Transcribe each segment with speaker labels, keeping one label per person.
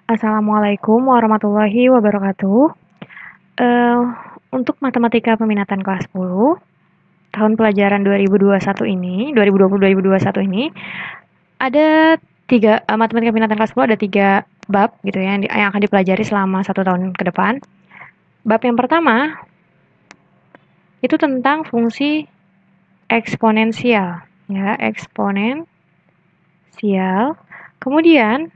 Speaker 1: Assalamualaikum warahmatullahi wabarakatuh. Eh, untuk matematika peminatan kelas 10, tahun pelajaran 2021 ini, ada matematika peminatan kelas 10 ada 3 bab gitu ya, yang akan dipelajari selama 1 tahun ke depan. Bab yang pertama, itu tentang fungsi eksponensial, ya, eksponensial. Kemudian,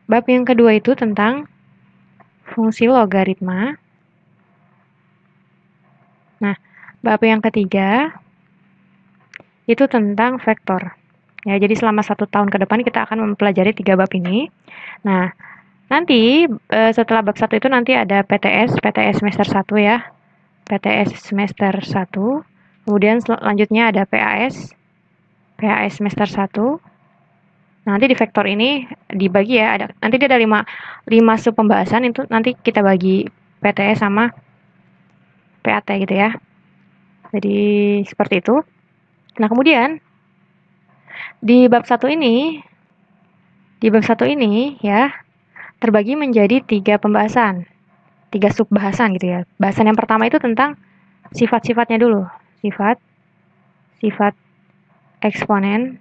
Speaker 1: bab yang kedua itu tentang fungsi logaritma. Nah, bab yang ketiga itu tentang vektor. Ya, jadi selama 1 tahun ke depan kita akan mempelajari 3 bab ini. Nah, nanti setelah bab 1 itu nanti ada PTS semester 1 ya. PTS semester 1. Kemudian selanjutnya ada PAS semester 1. Nanti di vektor ini dibagi ya, nanti dia ada 5 sub pembahasan, itu nanti kita bagi PTS sama PAT gitu ya. Jadi seperti itu. Nah, kemudian di bab 1 ini ya terbagi menjadi 3 pembahasan, 3 sub bahasan gitu ya. Bahasan yang pertama itu tentang sifat-sifatnya dulu, sifat eksponen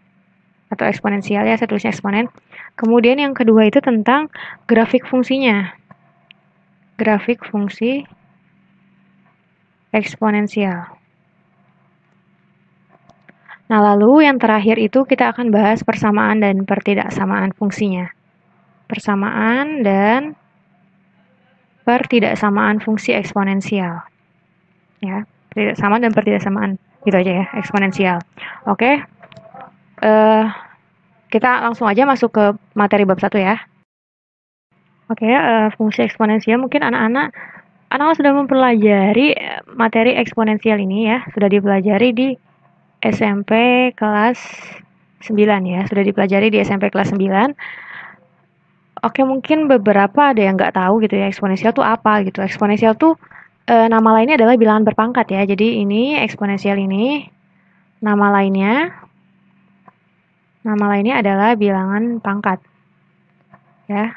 Speaker 1: atau eksponensial ya, saya tulisnya eksponen. Kemudian yang kedua itu tentang grafik fungsinya, grafik fungsi eksponensial. Nah, lalu yang terakhir itu kita akan bahas persamaan dan pertidaksamaan fungsinya. Persamaan dan pertidaksamaan fungsi eksponensial. Ya, pertidaksamaan dan pertidaksamaan. Gitu aja ya, eksponensial. Oke. Kita langsung aja masuk ke materi bab 1 ya. Oke, fungsi eksponensial mungkin anak-anak sudah mempelajari materi eksponensial ini ya, sudah dipelajari di SMP kelas 9 ya, sudah dipelajari di SMP kelas 9. Oke, mungkin beberapa ada yang nggak tahu gitu ya, eksponensial tuh apa gitu. Eksponensial tuh nama lainnya adalah bilangan berpangkat ya. Jadi ini eksponensial ini nama lainnya adalah bilangan pangkat. Ya.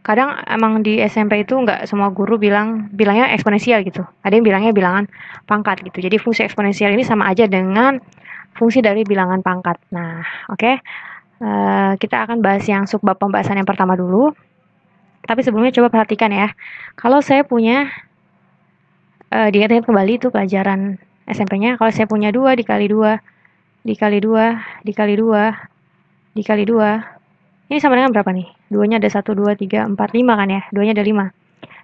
Speaker 1: Kadang emang di SMP itu nggak semua guru bilangnya eksponensial gitu. Ada yang bilangnya bilangan pangkat gitu. Jadi fungsi eksponensial ini sama aja dengan fungsi dari bilangan pangkat. Nah, oke. Kita akan bahas yang subbab pembahasan yang pertama dulu. Tapi sebelumnya coba perhatikan ya. Kalau saya punya, diingat-ingat kembali itu pelajaran SMP-nya. Kalau saya punya 2 dikali 2, dikali 2, dikali 2, dikali 2. Ini sama dengan berapa nih? 2-nya ada 1, 2, 3, 4, 5 kan ya? 2-nya ada 5.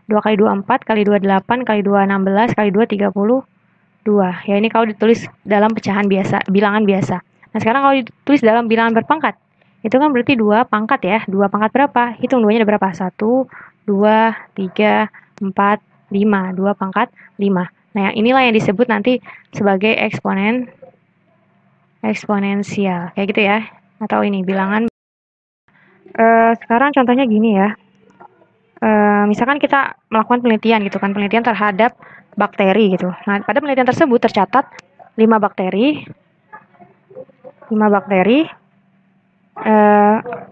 Speaker 1: 2 kali 2, 4, kali 2, 8, kali 2, 16, kali 2, 32. Ya, ini kalau ditulis dalam pecahan biasa, bilangan biasa. Nah, sekarang kalau ditulis dalam bilangan berpangkat, itu kan berarti 2 pangkat ya. 2 pangkat berapa? Hitung 2-nya ada berapa? 1, 2, 3, 4, 5. 2 pangkat 5. Nah, yang inilah yang disebut nanti sebagai eksponensial. Kayak gitu ya. Atau ini bilangan. Sekarang contohnya gini ya. Misalkan kita melakukan penelitian gitu kan, penelitian terhadap bakteri gitu. Nah, pada penelitian tersebut tercatat 5 bakteri.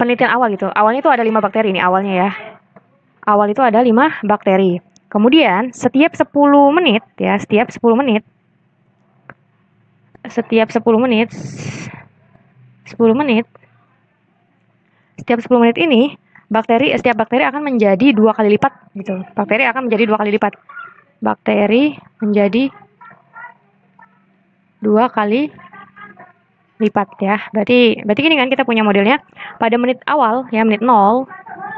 Speaker 1: Penelitian awal gitu. Awalnya itu ada 5 bakteri nih awalnya ya. Awal itu ada 5 bakteri. Kemudian setiap 10 menit ya, setiap 10 menit setiap 10 menit ini setiap bakteri akan menjadi 2 kali lipat gitu. Bakteri akan menjadi 2 kali lipat. Bakteri menjadi 2 kali lipat ya. Berarti gini kan, kita punya modelnya. Pada menit awal ya, menit 0,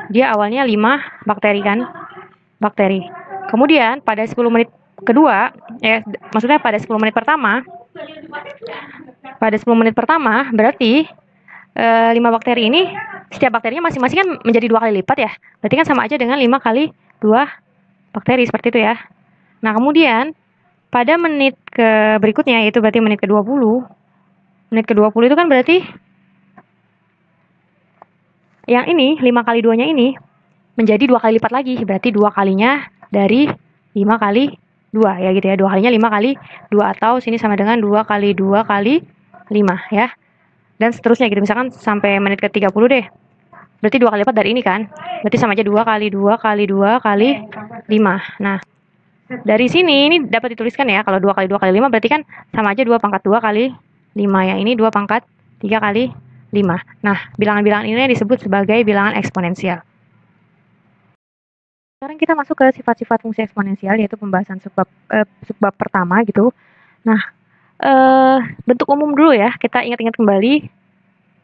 Speaker 1: dia awalnya 5 bakteri kan. Bakteri. Kemudian pada 10 menit kedua, maksudnya pada 10 menit pertama, berarti 5 bakteri ini, setiap bakterinya masing-masing kan menjadi 2 kali lipat ya. Berarti kan sama aja dengan 5 kali 2 bakteri, seperti itu ya. Nah, kemudian pada menit berikutnya, yaitu berarti menit ke-20. Menit ke-20 itu kan berarti yang ini, 5 kali 2-nya ini menjadi 2 kali lipat lagi. Berarti 2 kalinya dari 5 kali 2 ya gitu ya. 2 kalinya 5 kali 2, atau sini sama dengan 2 kali 2 kali 5 ya. Dan seterusnya gitu, misalkan sampai menit ke-30 deh. berarti 2 kali lipat dari ini kan. Berarti sama aja 2 kali 2 kali 2 kali 5. Nah, dari sini ini dapat dituliskan ya, kalau 2 kali 2 kali 5 berarti kan sama aja 2 pangkat 2 kali 5 ya. Ini 2 pangkat 3 kali 5. Nah, bilangan-bilangan ini disebut sebagai bilangan eksponensial. Sekarang kita masuk ke sifat-sifat fungsi eksponensial, yaitu pembahasan subbab pertama gitu. Nah, bentuk umum dulu ya, kita ingat-ingat kembali.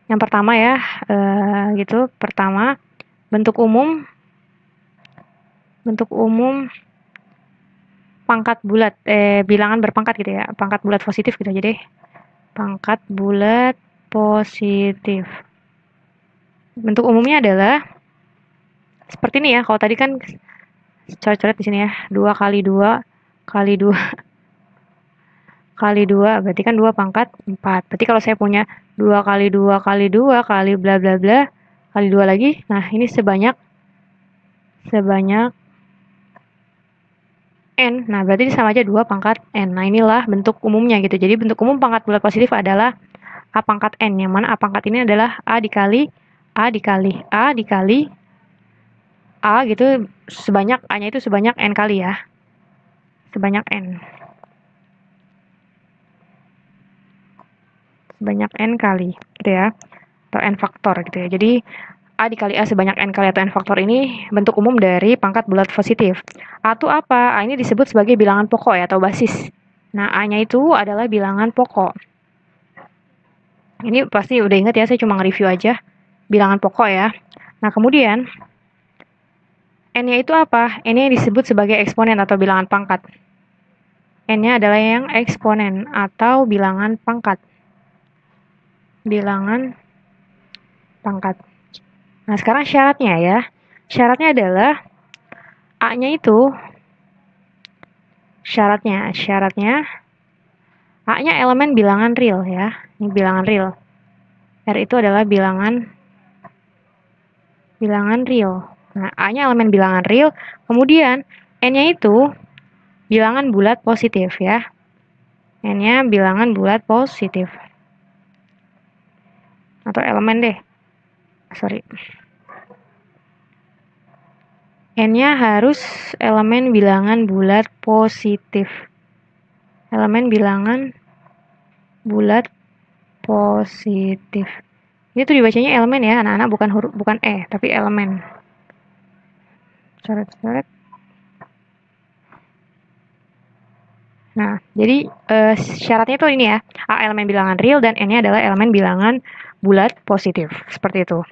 Speaker 1: Yang pertama ya, gitu. Pertama, bentuk umum pangkat bulat, bilangan berpangkat gitu ya, pangkat bulat positif gitu aja deh. Pangkat bulat positif. Bentuk umumnya adalah seperti ini ya. Kalau tadi kan coret-coret di sini ya, 2 kali 2 kali 2 kali 2 berarti kan 2 pangkat 4. Berarti kalau saya punya 2 kali 2 kali 2 kali bla bla bla kali 2 lagi, nah ini sebanyak n. Nah, berarti sama aja 2 pangkat n. Nah, inilah bentuk umumnya gitu. Jadi bentuk umum pangkat bulat positif adalah a pangkat n, yang mana a pangkat ini adalah a dikali a dikali a dikali a gitu, sebanyak a-nya itu sebanyak n kali ya. Sebanyak n. Sebanyak n kali gitu ya. Atau n faktor gitu ya. Jadi a dikali a sebanyak n kali atau n faktor ini bentuk umum dari pangkat bulat positif. A itu apa? A ini disebut sebagai bilangan pokok ya, atau basis. Nah, A-nya itu adalah bilangan pokok. Ini pasti udah ingat ya, saya cuma nge-review aja. Bilangan pokok ya. Nah, kemudian N-nya itu apa? N-nya disebut sebagai eksponen atau bilangan pangkat. N-nya adalah yang eksponen atau bilangan pangkat. Bilangan pangkat. Nah, sekarang syaratnya ya. Syaratnya adalah A-nya itu syaratnya A-nya elemen bilangan real ya. Ini bilangan real. R itu adalah bilangan real. Nah, A-nya elemen bilangan real, kemudian N-nya itu bilangan bulat positif ya. N-nya bilangan bulat positif. Atau elemen deh. Sorry. N-nya harus elemen bilangan bulat positif. Elemen bilangan bulat positif. Ini tuh dibacanya elemen ya, anak-anak, bukan tapi elemen. Coret-coret. Nah, jadi syaratnya tuh ini ya, A elemen bilangan real dan N-nya adalah elemen bilangan bulat positif. Seperti itu.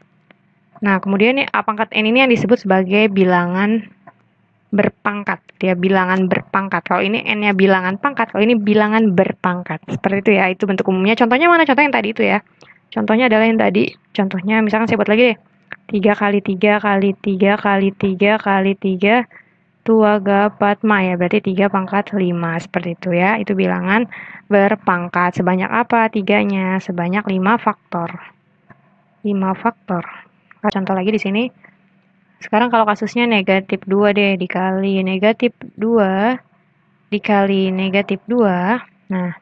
Speaker 1: Nah, kemudian nih A pangkat N ini yang disebut sebagai bilangan berpangkat. Ya, bilangan berpangkat. Kalau ini N-nya bilangan pangkat, kalau ini bilangan berpangkat. Seperti itu ya, itu bentuk umumnya. Contohnya mana? Contoh yang tadi itu ya. Contohnya adalah yang tadi. Contohnya misalkan saya buat lagi deh. 3 kali 3 kali 3 kali 3 kali 3 Tuagapadma ya, berarti 3 pangkat 5, seperti itu ya. Itu bilangan berpangkat. Sebanyak apa? 3-nya sebanyak 5 faktor. 5 faktor. Contoh lagi di sini. Sekarang kalau kasusnya negatif 2 deh, dikali negatif 2 dikali negatif 2. Nah,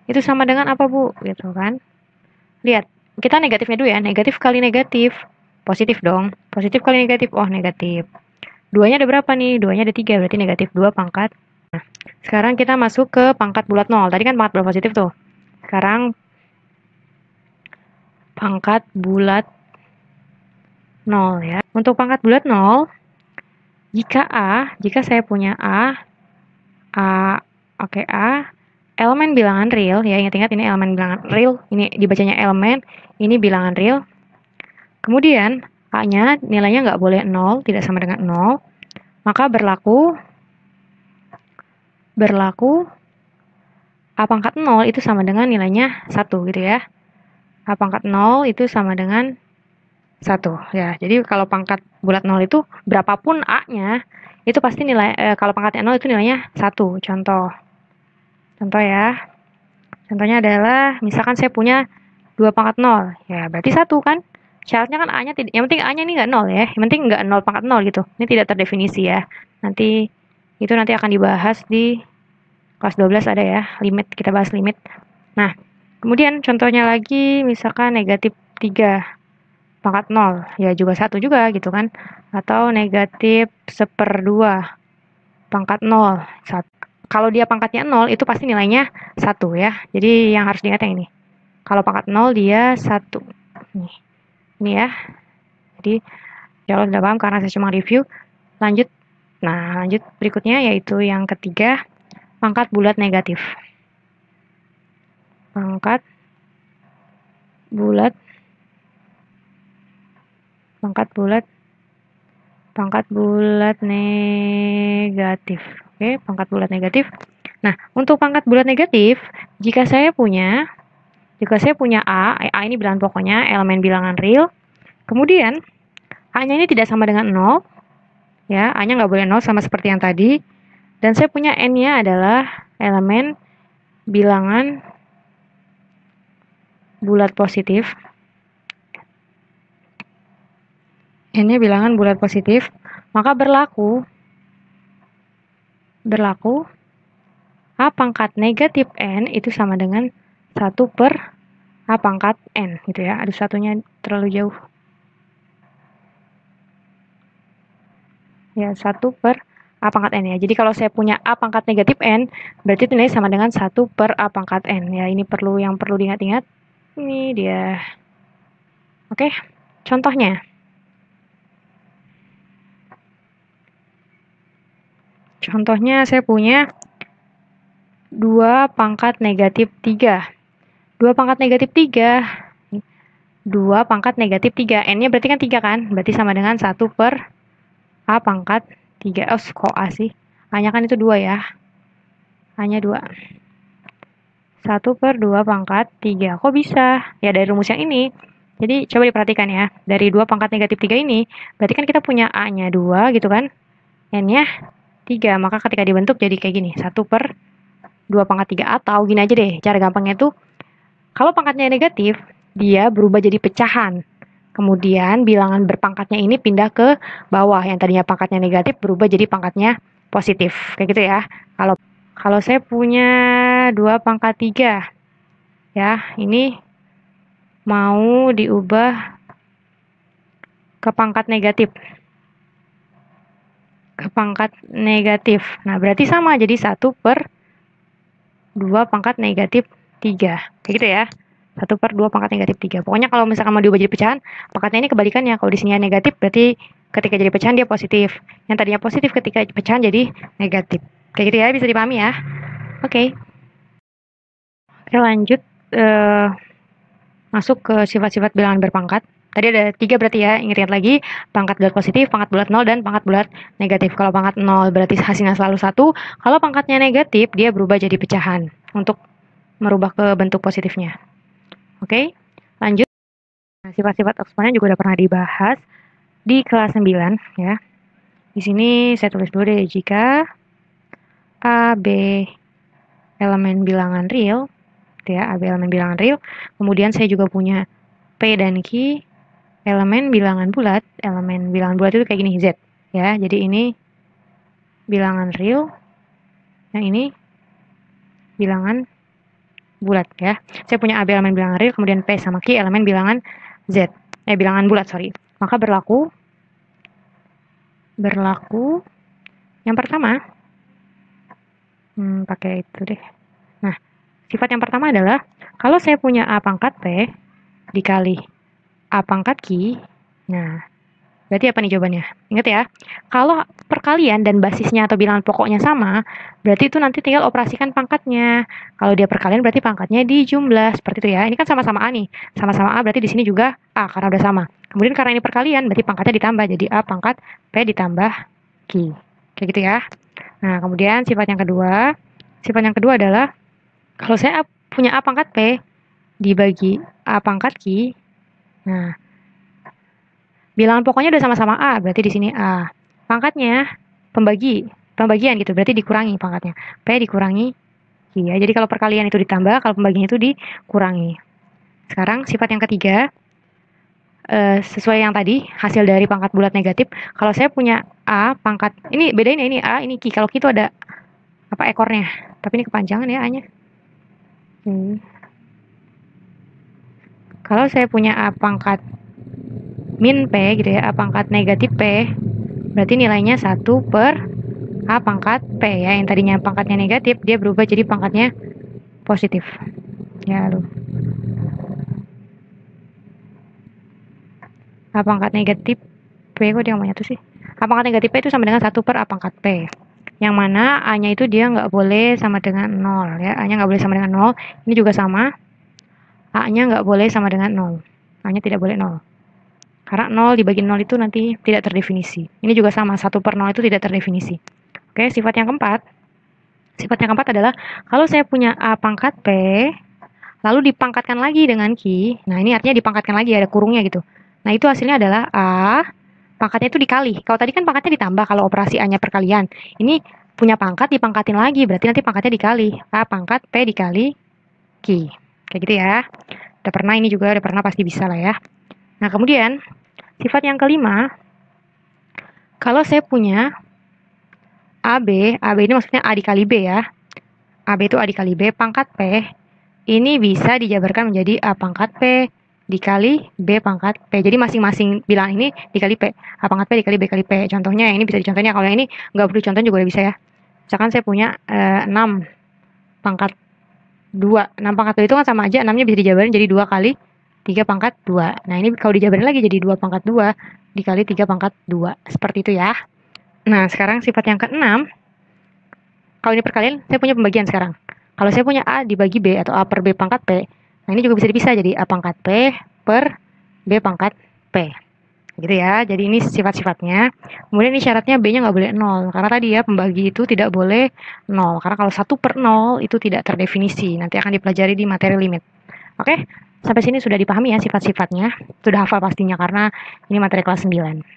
Speaker 1: itu sama dengan apa, Bu? Gitu kan. Lihat, kita negatifnya dulu ya. Negatif kali negatif. Positif dong. Positif kali negatif. Oh, negatif. 2-nya ada berapa nih? 2-nya ada 3, berarti negatif 2 pangkat. Nah, sekarang kita masuk ke pangkat bulat 0. Tadi kan pangkat bulat positif tuh. Sekarang pangkat bulat 0 ya. Untuk pangkat bulat 0, jika saya punya elemen bilangan real, ya ingat-ingat ini elemen bilangan real, ini dibacanya elemen, ini bilangan real. Kemudian A-nya nilainya nggak boleh 0, tidak sama dengan 0, maka berlaku A pangkat 0 itu sama dengan nilainya 1 gitu ya. A pangkat 0 itu sama dengan 1 ya. Jadi kalau pangkat bulat 0 itu berapapun A-nya, itu pasti nilai, kalau pangkatnya 0 itu nilainya 1. Contoh ya. Contohnya adalah misalkan saya punya 2 pangkat 0. Ya, berarti 1 kan. Syaratnya kan A-nya tidak, yang penting A-nya ini nggak 0 ya. Yang penting nggak 0 pangkat 0 gitu. Ini tidak terdefinisi ya. Nanti akan dibahas di kelas 12 ada ya, limit, kita bahas limit. Nah, kemudian contohnya lagi misalkan negatif 3. pangkat 0, ya juga 1 juga gitu kan. Atau negatif 1/2 pangkat 0. Kalau dia pangkatnya 0, itu pasti nilainya 1 ya. Jadi yang harus diingat yang ini. Kalau pangkat 0, dia 1. Ini ya. Jadi, ya Allah udah paham karena saya cuma review. Lanjut. Nah, lanjut berikutnya yaitu yang ketiga, pangkat bulat negatif. Pangkat bulat negatif. Oke, pangkat bulat negatif. Nah, untuk pangkat bulat negatif, jika saya punya A ini bilangan pokoknya, elemen bilangan real. Kemudian, A-nya ini tidak sama dengan 0. Ya, A-nya nggak boleh 0 sama seperti yang tadi. Dan saya punya N-nya adalah elemen bilangan bulat positif. N-nya bilangan bulat positif, maka berlaku A pangkat negatif N itu sama dengan 1 per A pangkat N gitu ya. Aduh, satunya terlalu jauh. Ya, 1 per A pangkat N ya. Jadi kalau saya punya A pangkat negatif N, berarti nilainya sama dengan 1 per A pangkat N. Ya, ini yang perlu diingat-ingat. Ini dia. Oke, contohnya. Contohnya saya punya 2 pangkat negatif 3. 2 pangkat negatif 3. 2 pangkat negatif 3. N-nya berarti kan 3 kan? Berarti sama dengan 1 per A pangkat 3. Oh, kok A sih? A-nya kan itu 2 ya. A-nya 2. 1 per 2 pangkat 3. Kok bisa? Ya dari rumus yang ini. Jadi coba diperhatikan ya. Dari 2 pangkat negatif 3 ini, berarti kan kita punya A-nya 2 gitu kan. N-nya 3. Maka ketika dibentuk jadi kayak gini. 1 per 2 pangkat 3. Atau gini aja deh. Cara gampangnya itu, kalau pangkatnya negatif, dia berubah jadi pecahan. Kemudian bilangan berpangkatnya ini pindah ke bawah. Yang tadinya pangkatnya negatif berubah jadi pangkatnya positif. Kayak gitu ya. Kalau saya punya 2 pangkat 3. Ya, ini mau diubah ke pangkat negatif. Nah, berarti sama. Jadi 1 per 2 pangkat negatif 3. Kayak gitu ya. 1 per 2 pangkat negatif 3. Pokoknya kalau misalkan mau diubah jadi pecahan, pangkatnya ini kebalikannya. Kalau di sini negatif, berarti ketika jadi pecahan dia positif. Yang tadinya positif ketika pecahan jadi negatif. Kayak gitu ya, bisa dipahami ya. Oke. Oke, lanjut. Masuk ke sifat-sifat bilangan berpangkat. Tadi ada 3 berarti ya, ingat lagi, pangkat bulat positif, pangkat bulat 0, dan pangkat bulat negatif. Kalau pangkat 0 berarti hasilnya selalu 1, kalau pangkatnya negatif, dia berubah jadi pecahan untuk merubah ke bentuk positifnya. Oke, lanjut. Nah, sifat-sifat eksponen juga udah pernah dibahas di kelas 9 ya. Di sini saya tulis dulu deh, jika A, B elemen bilangan real, ya, A, B elemen bilangan real, kemudian saya juga punya P dan Q elemen bilangan bulat itu kayak gini, Z ya. Jadi ini bilangan real, yang ini bilangan bulat ya. Saya punya AB elemen bilangan real, kemudian P sama Q elemen bilangan Z, bilangan bulat, sorry. Maka berlaku yang pertama, pakai itu deh. Nah, sifat yang pertama adalah kalau saya punya A pangkat P dikali A pangkat Q, nah berarti apa nih jawabannya? Ingat ya, kalau perkalian dan basisnya atau bilangan pokoknya sama, berarti itu nanti tinggal operasikan pangkatnya. Kalau dia perkalian berarti pangkatnya dijumlah, seperti itu ya. Ini kan sama-sama A nih, sama-sama A berarti di sini juga A karena udah sama. Kemudian karena ini perkalian berarti pangkatnya ditambah, jadi A pangkat P ditambah Q. Kayak gitu ya. Nah, kemudian sifat yang kedua adalah kalau saya punya A pangkat P dibagi A pangkat Q, nah bilangan pokoknya udah sama-sama A, berarti di sini A. Pangkatnya pembagian gitu, berarti dikurangi pangkatnya. P dikurangi Q ya. Jadi kalau perkalian itu ditambah, kalau pembagian itu dikurangi. Sekarang sifat yang ketiga, sesuai yang tadi, hasil dari pangkat bulat negatif. Kalau saya punya A pangkat, ini bedain ya, ini A, ini Q. Kalau Q itu ada apa ekornya, tapi ini kepanjangan ya A-nya. Kalau saya punya A pangkat min P gitu ya, A pangkat negatif P, berarti nilainya 1 per A pangkat P ya, yang tadinya pangkatnya negatif, dia berubah jadi pangkatnya positif. Ya, A pangkat negatif P, kok dia ngomongnya tuh sih? A pangkat negatif P itu sama dengan 1 per A pangkat P. Yang mana A-nya itu dia nggak boleh sama dengan 0 ya, A-nya nggak boleh sama dengan 0. Ini juga sama, A-nya nggak boleh sama dengan 0. A-nya tidak boleh 0. Karena 0 dibagi 0 itu nanti tidak terdefinisi. Ini juga sama, 1 per 0 itu tidak terdefinisi. Oke, sifat yang keempat. Sifat yang keempat adalah kalau saya punya A pangkat P, lalu dipangkatkan lagi dengan Q. Nah, ini artinya dipangkatkan lagi, ada kurungnya gitu. Nah, itu hasilnya adalah A, pangkatnya itu dikali. Kalau tadi kan pangkatnya ditambah kalau operasi A-nya perkalian. Ini punya pangkat dipangkatin lagi, berarti nanti pangkatnya dikali. A pangkat P dikali Q. Kayak gitu ya. Udah pernah, ini juga udah pernah, pasti bisa lah ya. Nah, kemudian sifat yang kelima, kalau saya punya AB ini maksudnya A dikali B ya. AB itu A dikali B, pangkat P, ini bisa dijabarkan menjadi A pangkat P dikali B pangkat P. Jadi masing-masing bilangan ini dikali P. A pangkat P dikali B kali P. Contohnya ini bisa dicontohnya, kalau yang ini nggak perlu contoh juga udah bisa ya. Misalkan saya punya 6 pangkat 2. 6 pangkat 2 itu kan sama aja, 6-nya bisa dijabarin jadi 2 kali 3 pangkat 2. Nah, ini kalau dijabarin lagi jadi 2 pangkat 2 dikali 3 pangkat 2. Seperti itu ya. Nah, sekarang sifat yang keenam. Kalau ini perkalian, saya punya pembagian sekarang. Kalau saya punya A dibagi B atau A per B pangkat P, nah ini juga bisa dipisah jadi A pangkat P per B pangkat P. Gitu ya, jadi ini sifat-sifatnya. Kemudian ini syaratnya B-nya nggak boleh 0. Karena tadi ya, pembagi itu tidak boleh 0. Karena kalau 1 per 0 itu tidak terdefinisi. Nanti akan dipelajari di materi limit. Oke, sampai sini sudah dipahami ya sifat-sifatnya. Sudah hafal pastinya karena ini materi kelas 9.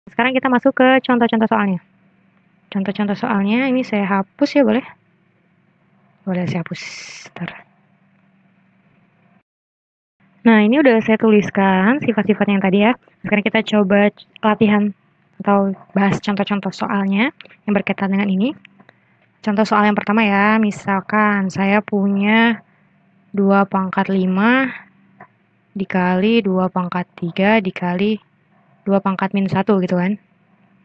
Speaker 1: Sekarang kita masuk ke contoh-contoh soalnya. Contoh-contoh soalnya ini saya hapus ya, boleh? Boleh saya hapus. Bentar. Nah, ini udah saya tuliskan sifat-sifat yang tadi ya. Sekarang kita coba latihan atau bahas contoh-contoh soalnya yang berkaitan dengan ini. Contoh soal yang pertama ya, misalkan saya punya 2 pangkat 5 dikali 2 pangkat 3 dikali 2 pangkat min 1 gitu kan.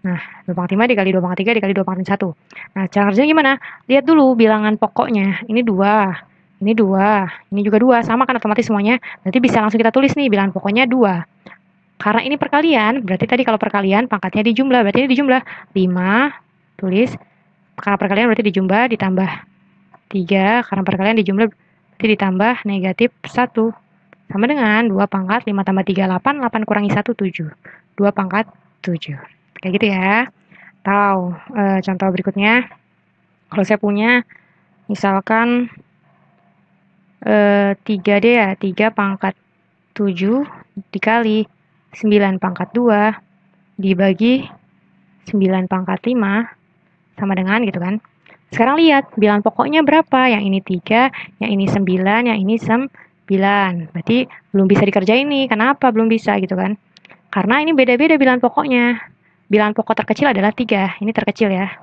Speaker 1: Nah, 2 pangkat 5 dikali 2 pangkat 3 dikali 2 pangkat min 1. Nah, cara kerjanya gimana? Lihat dulu bilangan pokoknya. Ini 2, ini 2, ini juga 2. Sama kan otomatis semuanya. Berarti bisa langsung kita tulis nih bilangan pokoknya 2. Karena ini perkalian, berarti tadi kalau perkalian pangkatnya dijumlah. Berarti ini dijumlah 5, tulis. Karena perkalian berarti dijumlah ditambah 3. Karena perkalian dijumlah berarti ditambah negatif 1. Sama dengan 2 pangkat 5 tambah 3, 8. 8 kurangi 1, 7. 2 pangkat 7. Kayak gitu ya. Atau contoh berikutnya, kalau saya punya misalkan 3D ya, 3 pangkat 7 dikali 9 pangkat 2 dibagi 9 pangkat 5 sama dengan gitu kan. Sekarang lihat bilangan pokoknya berapa, yang ini 3, yang ini 9, yang ini 9. Berarti belum bisa dikerjain nih, kenapa belum bisa gitu kan. Karena ini beda-beda bilangan pokoknya. Bilangan pokok terkecil adalah 3, ini terkecil ya.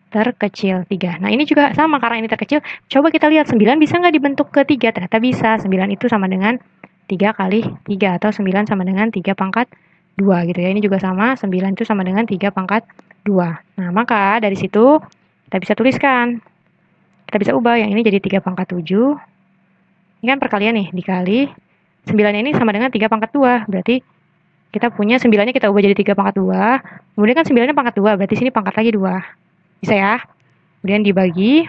Speaker 1: Terkecil 3. Nah, ini juga sama karena ini terkecil. Coba kita lihat 9 bisa nggak dibentuk ke 3? Ternyata bisa. 9 itu sama dengan 3 kali 3 atau 9 sama dengan 3 pangkat 2 gitu ya. Ini juga sama, 9 itu sama dengan 3 pangkat 2. Nah, maka dari situ kita bisa tuliskan. Kita bisa ubah yang ini jadi 3 pangkat 7. Ini kan perkalian nih, dikali 9 ini sama dengan 3 pangkat 2. Berarti kita punya 9-nya kita ubah jadi 3 pangkat 2. Kemudian kan 9-nya pangkat 2, berarti sini pangkat lagi 2. Bisa ya? Kemudian dibagi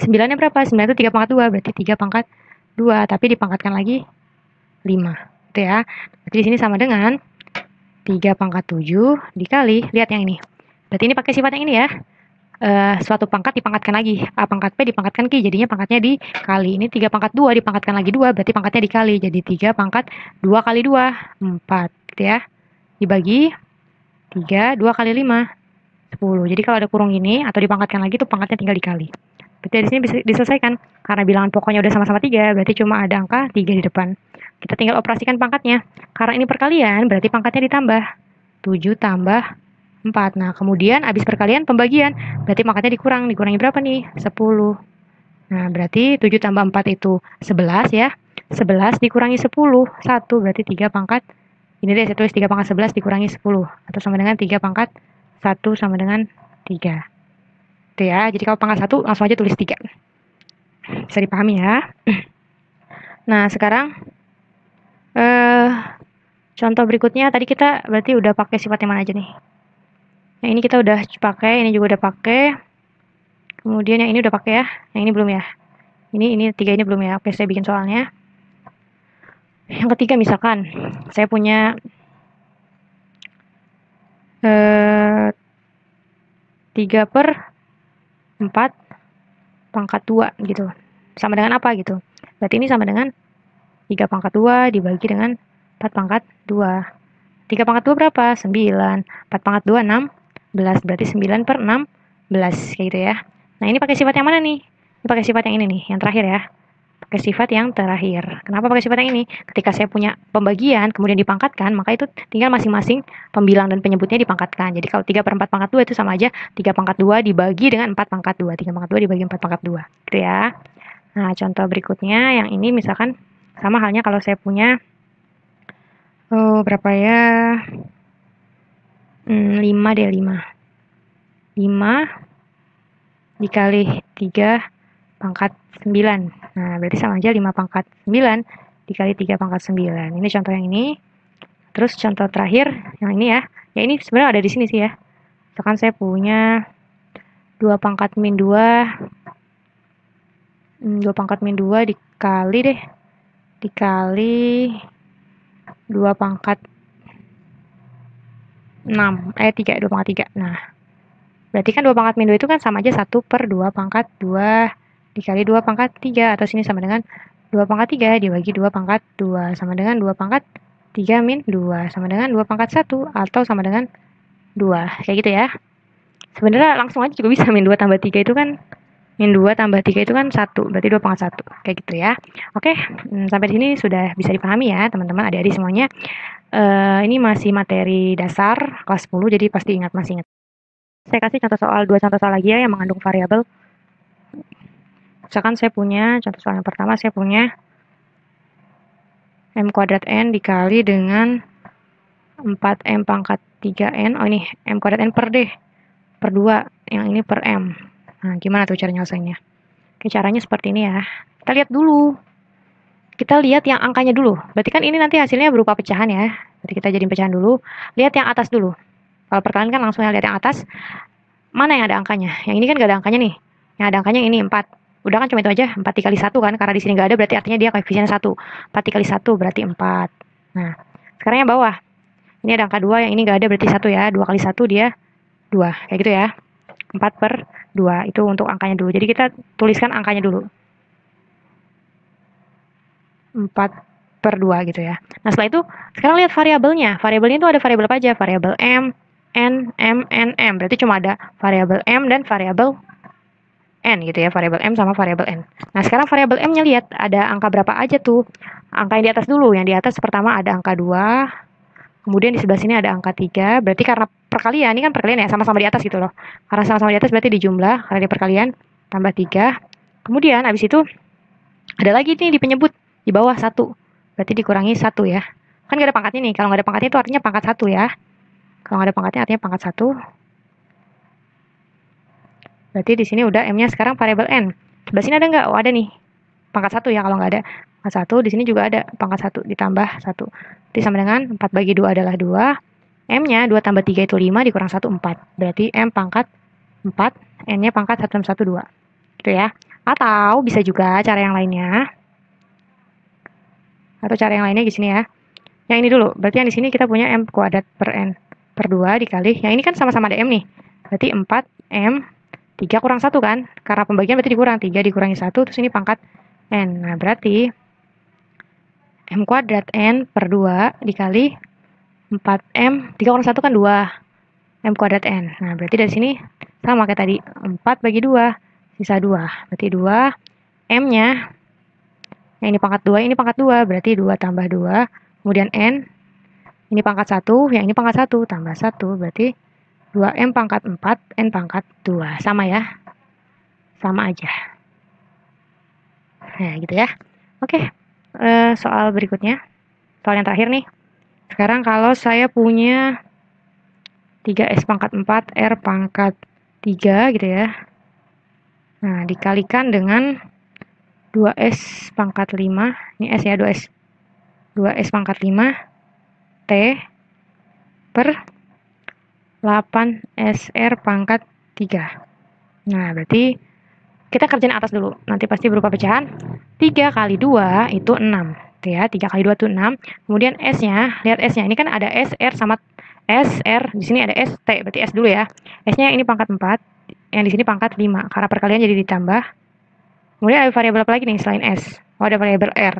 Speaker 1: 9-nya berapa? 9 itu 3 pangkat 2, berarti 3 pangkat 2, tapi dipangkatkan lagi 5. Gitu ya. Berarti di sini sama dengan 3 pangkat 7 dikali, lihat yang ini. Berarti ini pakai sifat yang ini ya. Suatu pangkat dipangkatkan lagi. A pangkat P dipangkatkan Q, jadinya pangkatnya dikali. Ini 3 pangkat 2 dipangkatkan lagi 2, berarti pangkatnya dikali. Jadi 3 pangkat 2 kali 2, 4. Gitu ya. Dibagi 3, 2 kali 5, 10. Jadi kalau ada kurung ini atau dipangkatkan lagi tuh pangkatnya tinggal dikali. Berarti di sini bisa diselesaikan. Karena bilangan pokoknya udah sama-sama 3, berarti cuma ada angka 3 di depan. Kita tinggal operasikan pangkatnya. Karena ini perkalian, berarti pangkatnya ditambah. 7 tambah 4. Nah, kemudian habis perkalian pembagian, berarti pangkatnya dikurang. Dikurangi berapa nih? 10. Nah, berarti 7 tambah 4 itu 11 ya. 11 dikurangi 10, 1, berarti 3 pangkat Ini deh saya tulis 3 pangkat 11 dikurangi 10. Atau sama dengan 3 pangkat 1 sama dengan 3. Itu ya, jadi kalau pangkat 1 langsung aja tulis 3. Bisa dipahami ya. Nah, sekarang contoh berikutnya tadi kita berarti udah pakai sifat yang mana aja nih? Yang ini kita udah pakai, ini juga udah pakai. Kemudian yang ini udah pakai ya. Yang ini belum ya. Ini 3 ini belum ya. Oke, saya bikin soalnya. Yang ketiga misalkan saya punya 3/4 pangkat 2 gitu. Sama dengan apa gitu. Berarti ini sama dengan 3 pangkat 2 dibagi dengan 4 pangkat 2. 3 pangkat 2 berapa? 9. 4 pangkat 2, 16. Berarti 9/16. Kayak gitu ya. Nah, ini pakai sifat yang mana nih? Ini pakai sifat yang ini nih, yang terakhir ya. Pakai sifat yang terakhir. Kenapa pakai sifat yang ini? Ketika saya punya pembagian, kemudian dipangkatkan, maka itu tinggal masing-masing pembilang dan penyebutnya dipangkatkan. Jadi kalau 3/4 pangkat 2 itu sama aja 3 pangkat 2 dibagi dengan 4 pangkat 2. 3 pangkat 2 dibagi 4 pangkat 2. Gitu ya. Nah, contoh berikutnya yang ini misalkan sama halnya kalau saya punya berapa ya? 5 deh, 5. 5 dikali 3 pangkat 9. Nah, berarti sama aja 5 pangkat 9 dikali 3 pangkat 9. Ini contoh yang ini. Terus contoh terakhir yang ini ya. Ya ini sebenarnya ada di sini sih ya. Misalkan saya punya 2 pangkat min 2. 2 pangkat min 2 dikali deh. Dikali 2 pangkat 6. 3, 2 pangkat 3. Nah, berarti kan 2 pangkat min 2 itu kan sama aja 1/2 pangkat 2 dikali 2 pangkat 3. Atau sini sama dengan 2 pangkat 3 dibagi 2 pangkat 2. Sama dengan 2 pangkat 3 min 2. Sama dengan 2 pangkat 1. Atau sama dengan 2. Kayak gitu ya. Sebenarnya langsung aja juga bisa min 2 tambah 3 itu kan. Min 2 tambah 3 itu kan 1. Berarti 2 pangkat 1. Kayak gitu ya. Oke, sampai di sini sudah bisa dipahami ya teman-teman, adik-adik semuanya. Ini masih materi dasar kelas 10, jadi pasti masih ingat. Saya kasih contoh soal, 2 contoh soal lagi ya yang mengandung variabel. Misalkan saya punya, contoh soal yang pertama saya punya m kuadrat n dikali dengan 4m pangkat 3n. Oh, ini m kuadrat n per d per 2, yang ini per m. Nah, gimana tuh cara nyelesainnya? Oke, caranya seperti ini ya. Kita lihat dulu. Kita lihat yang angkanya dulu. Berarti kan ini nanti hasilnya berupa pecahan ya. Berarti kita jadiin pecahan dulu. Lihat yang atas dulu. Kalau perkalian kan langsung lihat yang atas. Mana yang ada angkanya? Yang ini kan gak ada angkanya nih. Yang ada angkanya ini 4. Udah kan cuma itu aja. 4 dikali 1 kan. Karena di sini gak ada berarti artinya dia koefisien 1. 4 dikali 1 berarti 4. Nah, sekarang yang bawah. Ini ada angka 2. Yang ini gak ada berarti 1 ya. 2 kali 1 dia 2. Kayak gitu ya. 4/2. Itu untuk angkanya dulu. Jadi kita tuliskan angkanya dulu. 4/2 gitu ya. Nah, setelah itu sekarang lihat variabelnya. Variabelnya itu ada variabel apa aja? Variabel m, n, m, n, m. Berarti cuma ada variabel m dan variabel n gitu ya. Variabel m sama variabel n. Nah, sekarang variabel m-nya lihat ada angka berapa aja tuh. Angka yang di atas dulu. Yang di atas pertama ada angka 2. Kemudian di sebelah sini ada angka 3. Berarti karena perkalian, ini kan perkalian ya, sama-sama di atas gitu loh. Karena sama-sama di atas berarti dijumlah, karena di perkalian tambah 3. Kemudian habis itu ada lagi nih di penyebut. Di bawah 1. Berarti dikurangi 1 ya. Kan gak ada pangkatnya nih. Kalau gak ada pangkatnya itu artinya pangkat 1 ya. Kalau gak ada pangkatnya artinya pangkat 1. Berarti di sini udah M-nya sekarang variabel N. Sebelah sini ada nggak? Oh, ada nih. Pangkat 1 ya kalau nggak ada. Pangkat 1. Di sini juga ada pangkat 1 ditambah 1. Jadi sama dengan 4 bagi 2 adalah 2. M-nya 2 tambah 3 itu 5 dikurang 1 4. Berarti M pangkat 4. N-nya pangkat 1 6 1 2. Gitu ya. Atau bisa juga cara yang lainnya. Atau cara yang lainnya di sini ya. Yang ini dulu. Berarti yang di sini kita punya M kuadrat per N per 2 dikali. Yang ini kan sama-sama ada M nih. Berarti 4M 3 kurang 1 kan. Karena pembagian berarti dikurang. 3 dikurangi 1. Terus ini pangkat N. Nah, berarti M kuadrat N per 2 dikali 4M. 3 kurang 1 kan 2. M kuadrat N. Nah, berarti dari sini sama kayak tadi. 4 bagi 2. Sisa 2. Berarti 2. M-nya. Yang ini pangkat 2. Ini pangkat 2. Berarti 2 tambah 2. Kemudian N. Ini pangkat 1. Yang ini pangkat 1. Tambah 1. Berarti 2M pangkat 4. N pangkat 2. Sama ya. Sama aja. Nah, gitu ya. Oke. Soal berikutnya. Soal yang terakhir nih. Sekarang kalau saya punya 3S pangkat 4, R pangkat 3 gitu ya. Nah, dikalikan dengan 2S pangkat 5, ini S ya, 2S. 2S pangkat 5, T per 8SR pangkat 3. Nah, berarti kita kerjain atas dulu. Nanti pasti berupa pecahan. 3 kali 2 itu 6. Tuh ya, 3 kali 2 itu 6. Kemudian S-nya, lihat S-nya. Ini kan ada S, R sama S, R. Di sini ada S, T. Berarti S dulu ya. S-nya ini pangkat 4. Yang di sini pangkat 5. Karena perkalian jadi ditambah. Kemudian ada variabel apa lagi nih selain S? Oh, ada variabel R.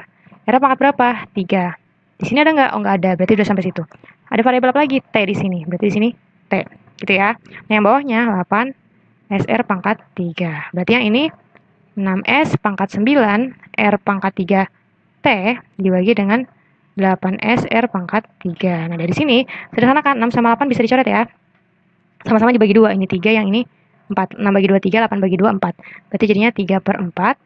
Speaker 1: R pangkat berapa? 3. Di sini ada nggak? Oh, nggak ada. Berarti udah sampai situ. Ada variabel apa lagi? T di sini. Berarti di sini T. Gitu ya. Nah, yang bawahnya 8 SR pangkat 3. Berarti yang ini 6S pangkat 9 R pangkat 3 T dibagi dengan 8S R pangkat 3. Nah, dari sini sederhanakan 6 sama 8 bisa dicoret ya. Sama-sama dibagi 2. Ini 3, yang ini 4. 6 bagi 2 3, 8 bagi 2 4. Berarti jadinya 3/4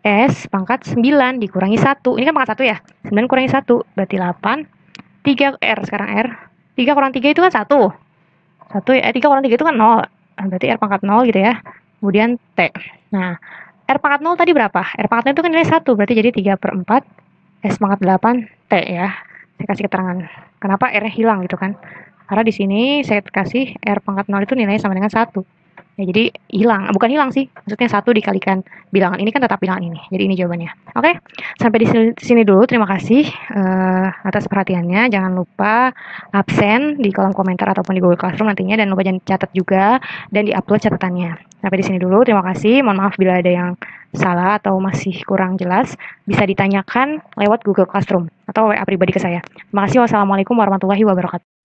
Speaker 1: S pangkat 9 dikurangi 1. Ini kan pangkat 1 ya. 9 kurangi 1 berarti 8. 3 R sekarang R. 3 kurang 3 itu kan 1. 3 kurang 3 itu kan 0. Berarti R pangkat 0 gitu ya. Kemudian T. Nah, R pangkat 0 tadi berapa? R pangkat 0 itu kan nilai 1. Berarti jadi 3/4 S pangkat 8 T ya. Saya kasih keterangan. Kenapa R-nya hilang gitu kan. Karena di sini saya kasih R pangkat 0 itu nilainya sama dengan 1. Ya, jadi hilang. Bukan hilang sih. Maksudnya 1 dikalikan bilangan ini kan tetap bilangan ini. Jadi ini jawabannya. Oke. Sampai di sini dulu. Terima kasih atas perhatiannya. Jangan lupa absen di kolom komentar ataupun di Google Classroom nantinya. Dan lupa jangan catat juga dan diupload catatannya. Sampai di sini dulu. Terima kasih. Mohon maaf bila ada yang salah atau masih kurang jelas. Bisa ditanyakan lewat Google Classroom atau WA pribadi ke saya. Terima kasih. Wassalamualaikum warahmatullahi wabarakatuh.